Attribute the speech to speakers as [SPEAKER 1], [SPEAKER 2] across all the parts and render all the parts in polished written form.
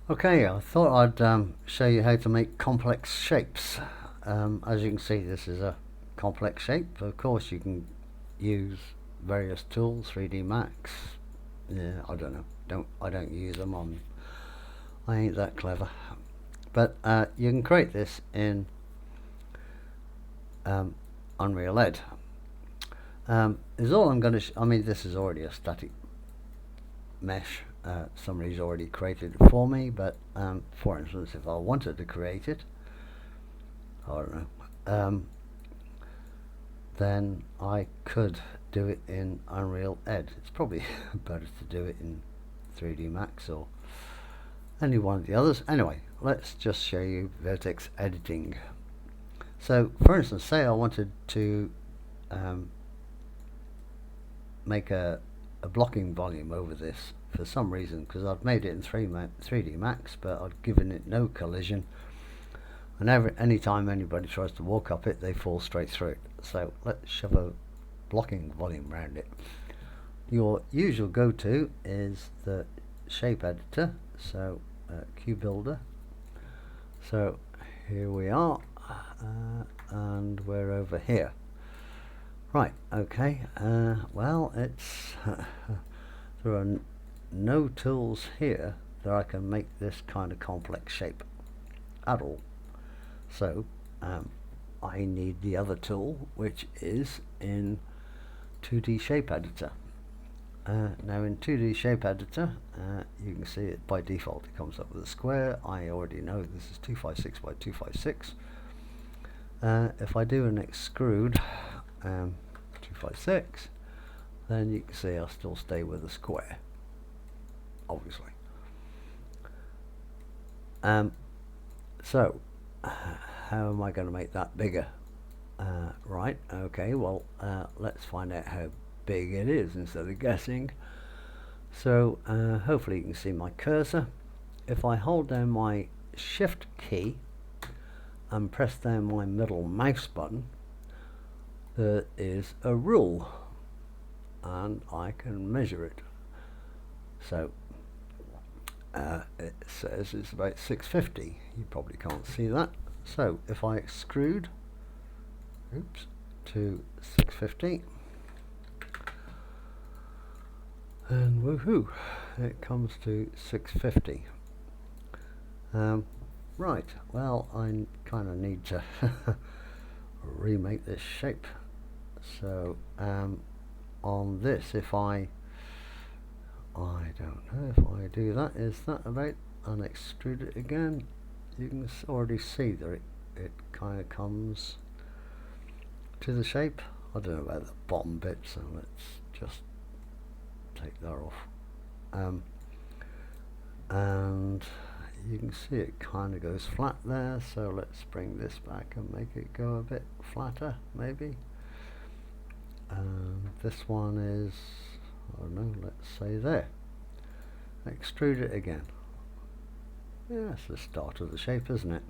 [SPEAKER 1] Okay, I thought I'd show you how to make complex shapes. As you can see, this is a complex shape. Of course, you can use various tools, 3D Max. Yeah, I don't know. I don't use them on. I ain't that clever. But you can create this in UnrealEd. Is all I'm going to. I mean, this is already a static mesh. Somebody's already created it for me, but for instance, if I wanted to create it, I don't know, then I could do it in UnrealEd. It's probably better to do it in 3D Max or any one of the others. Anyway, let's just show you Vertex editing. So, for instance, say I wanted to make a blocking volume over this for some reason, because I've made it in 3D Max, but I've given it no collision, and any time anybody tries to walk up it, they fall straight through it. So let's shove a blocking volume around it. Your usual go-to is the shape editor, so Q Builder. So here we are, and we're over here. Right, okay, well, it's there are no tools here that I can make this kind of complex shape at all. So I need the other tool, which is in 2D Shape Editor. Now in 2D Shape Editor, you can see it by default it comes up with a square. I already know this is 256 by 256. If I do an extrude 256, then you can see I'll still stay with a square, obviously. So how am I going to make that bigger? Right, okay, well, let's find out how big it is instead of guessing. So hopefully you can see my cursor. If I hold down my shift key and press down my middle mouse button, there is a rule and I can measure it. So it says it's about 650. You probably can't see that. So if I extrude to 650, and woohoo, it comes to 650. Right, well, I kind of need to remake this shape. So on this, if I don't know if I do that, is that about, and extrude it again, you can already see that it kind of comes to the shape. I don't know about the bottom bit, so let's just take that off. And you can see it kind of goes flat there, so let's bring this back and make it go a bit flatter, maybe. And this one is, I don't know, let's say there. Extrude it again. Yeah, it's the start of the shape, isn't it?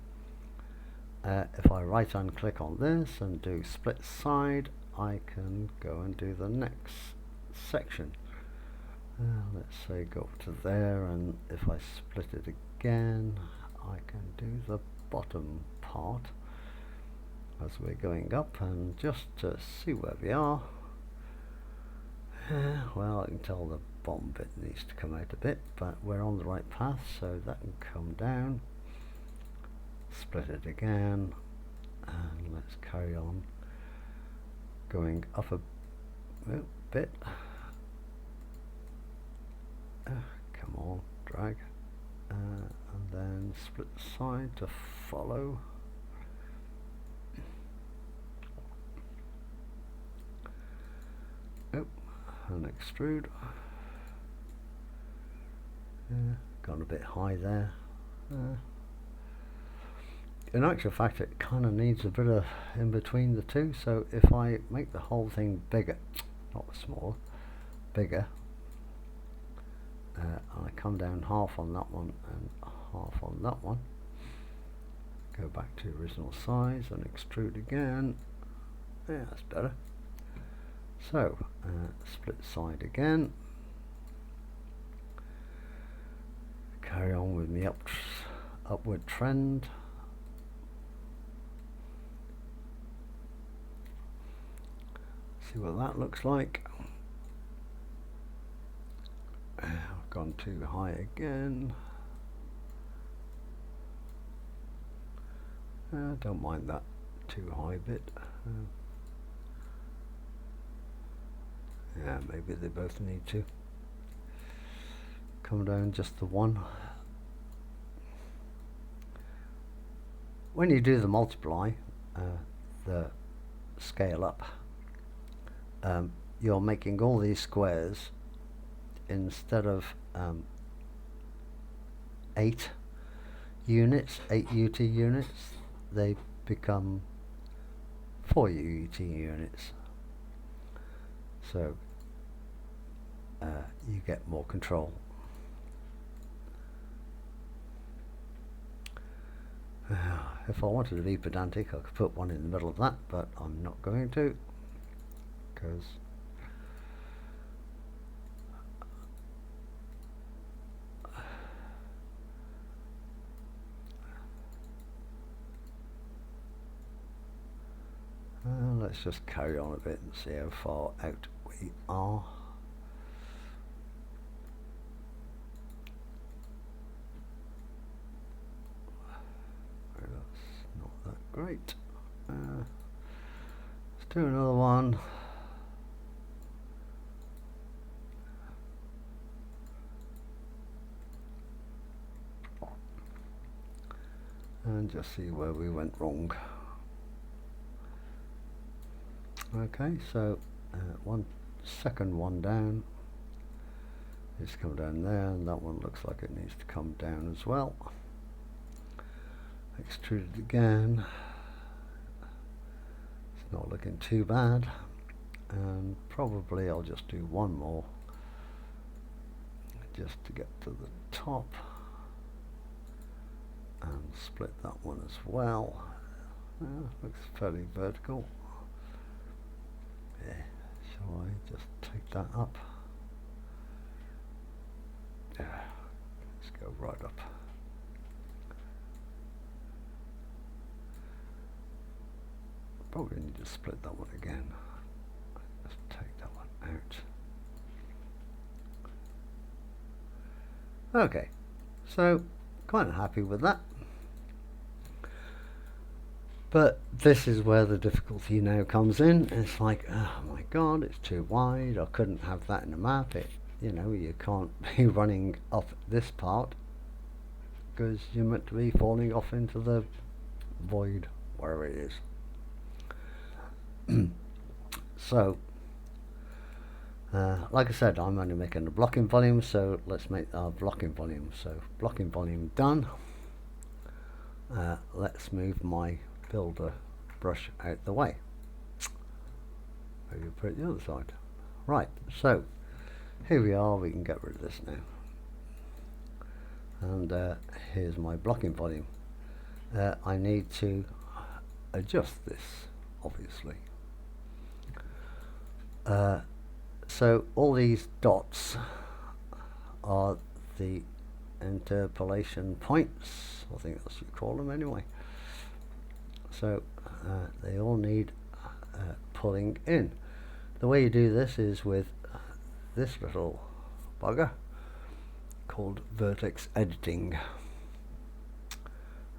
[SPEAKER 1] If I right hand click on this and do split side, I can go and do the next section. Let's say go up to there, and if I split it again, I can do the bottom part as we're going up, and just to see where we are, well, I can tell the bottom bit needs to come out a bit, but we're on the right path, so that can come down. Split it again, and let's carry on going up a bit. Come on, drag, and then split side to follow. And extrude. Gone a bit high there. In actual fact, it kind of needs a bit of in between the two, so if I make the whole thing bigger, not smaller, bigger, and I come down half on that one and half on that one, go back to original size and extrude again. Yeah, that's better. So split side again, carry on with my the upward trend. See what that looks like. I've gone too high again. Don't mind that too high bit. Yeah, maybe they both need to come down just the one. When you do the multiply, the scale up, you're making all these squares, instead of 8 units, 8 UT units, they become 4 UT units. So you get more control. If I wanted to be pedantic, I could put one in the middle of that, but I'm not going to, because let's just carry on a bit and see how far out we are. That's not that great. Let's do another one. And just see where we went wrong. Okay, so one second one down. It's come down there, and that one looks like it needs to come down as well. Extrude it again. It's not looking too bad, and probably I'll just do one more just to get to the top, and split that one as well. Looks fairly vertical. Yeah, shall I just take that up? Yeah, let's go right up. Probably need to split that one again. Let's take that one out. Okay, so kind of happy with that. But this is where the difficulty now comes in. It's like, oh my god, it's too wide. I couldn't have that in the map. You know, you can't be running off this part because you're meant to be falling off into the void, wherever it is. So, like I said, I'm only making the blocking volume, so let's make our blocking volume. So, blocking volume done. Let's move my builder brush out the way. Maybe put it the other side. Right, so here we are. We can get rid of this now. And here's my blocking volume. I need to adjust this, obviously. So all these dots are the interpolation points. I think that's what you call them anyway. So they all need pulling in. The way you do this is with this little bugger called Vertex editing.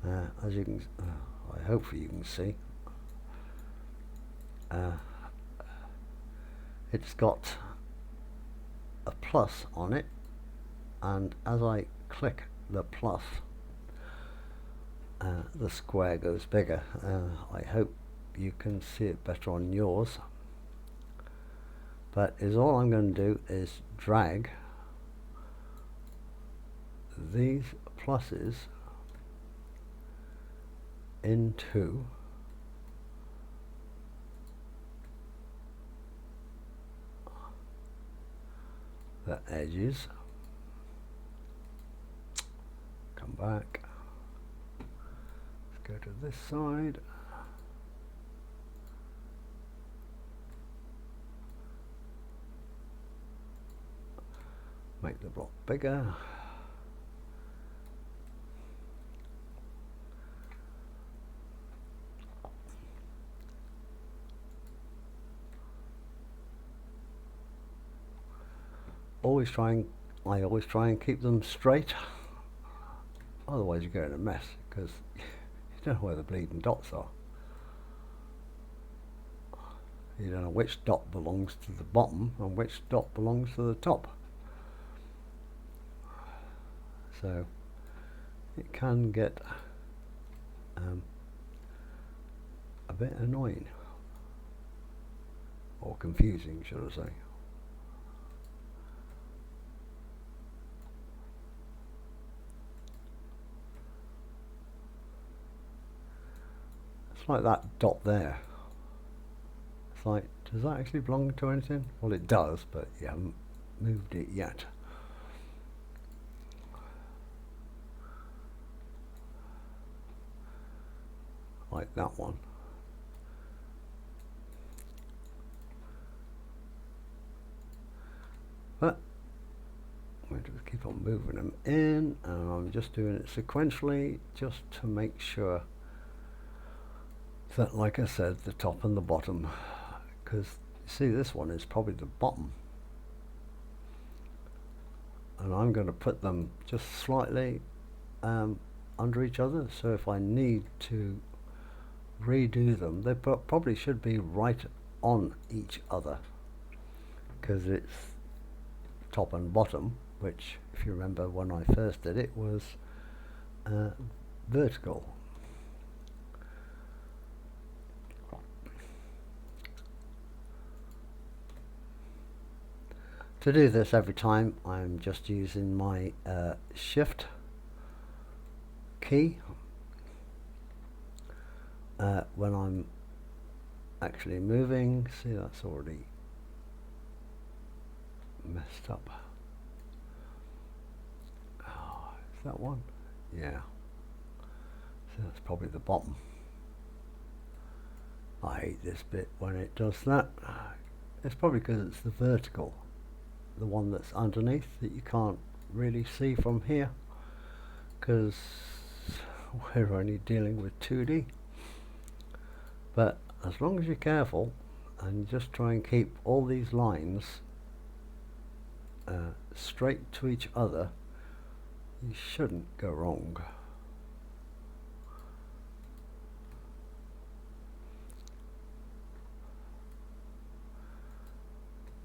[SPEAKER 1] As you can, I hope you can see, it's got a plus on it, and as I click the plus, the square goes bigger. I hope you can see it better on yours, but all I'm going to do is drag these pluses into the edges. Come back. Let's go to this side. Make the block bigger. I always try and keep them straight. Otherwise you get in a mess because you don't know where the bleeding dots are. You don't know which dot belongs to the bottom and which dot belongs to the top. So it can get a bit annoying, or confusing, should I say. It's like that dot there. It's like, does that actually belong to anything? Well, it does, but you haven't moved it yet. Like that one. But we'll just keep on moving them in, and I'm just doing it sequentially just to make sure that, like I said, the top and the bottom, because you see this one is probably the bottom, and I'm going to put them just slightly under each other, so if I need to redo them, they probably should be right on each other, because it's top and bottom, which, if you remember when I first did it, was vertical. To do this every time, I'm just using my shift key when I'm actually moving. See, that's already messed up. Oh, is that one? Yeah. So that's probably the bottom. I hate this bit when it does that. It's probably because it's the vertical, the one that's underneath, that you can't really see from here, because we're only dealing with 2D. But as long as you're careful and just try and keep all these lines straight to each other, you shouldn't go wrong.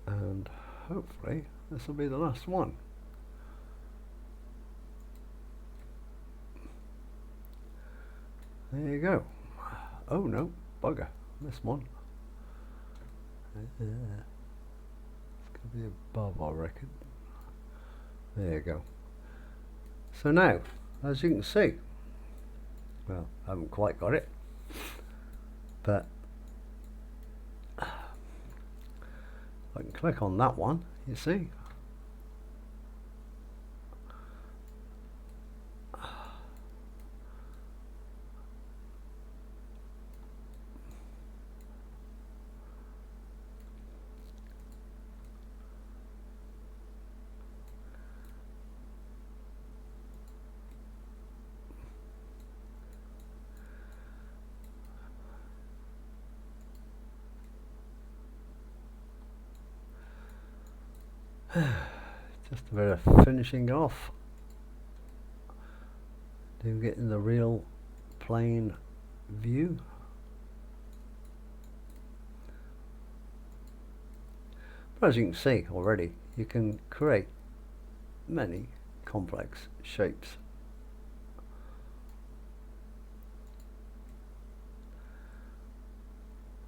[SPEAKER 1] And hopefully this will be the last one. There you go. Oh no, bugger, missed one. It's going to be above, I reckon. There you go. So now, as you can see, well, I haven't quite got it, but I can click on that one, you see. Just a bit of finishing off, doing it in the real plane view. But as you can see already, you can create many complex shapes.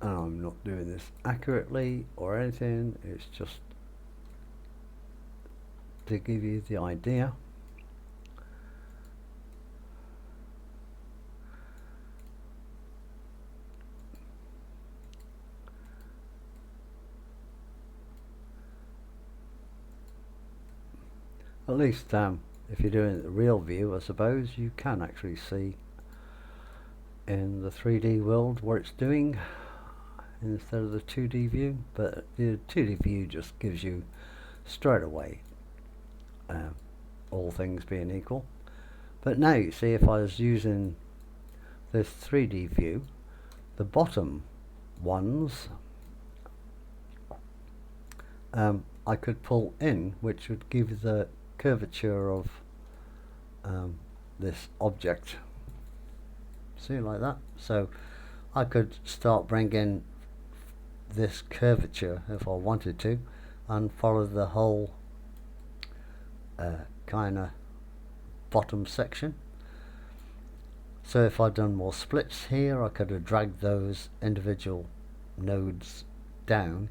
[SPEAKER 1] And I'm not doing this accurately or anything, it's just to give you the idea. At least if you're doing the real view, I suppose you can actually see in the 3D world what it's doing instead of the 2D view, but the 2D view just gives you straight away all things being equal. But now you see, if I was using this 3D view, the bottom ones I could pull in, which would give the curvature of this object. See, like that. So I could start bringing this curvature if I wanted to, and follow the whole kind of bottom section. So if I'd done more splits here, I could have dragged those individual nodes down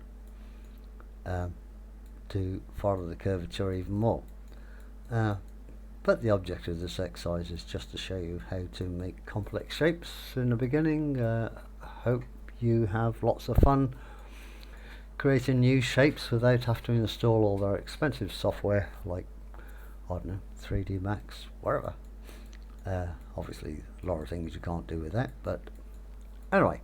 [SPEAKER 1] to follow the curvature even more. But the object of this exercise is just to show you how to make complex shapes in the beginning. Hope you have lots of fun creating new shapes without having to install all their expensive software like, I don't know, 3D Max, whatever. Obviously a lot of things you can't do with that, but anyway,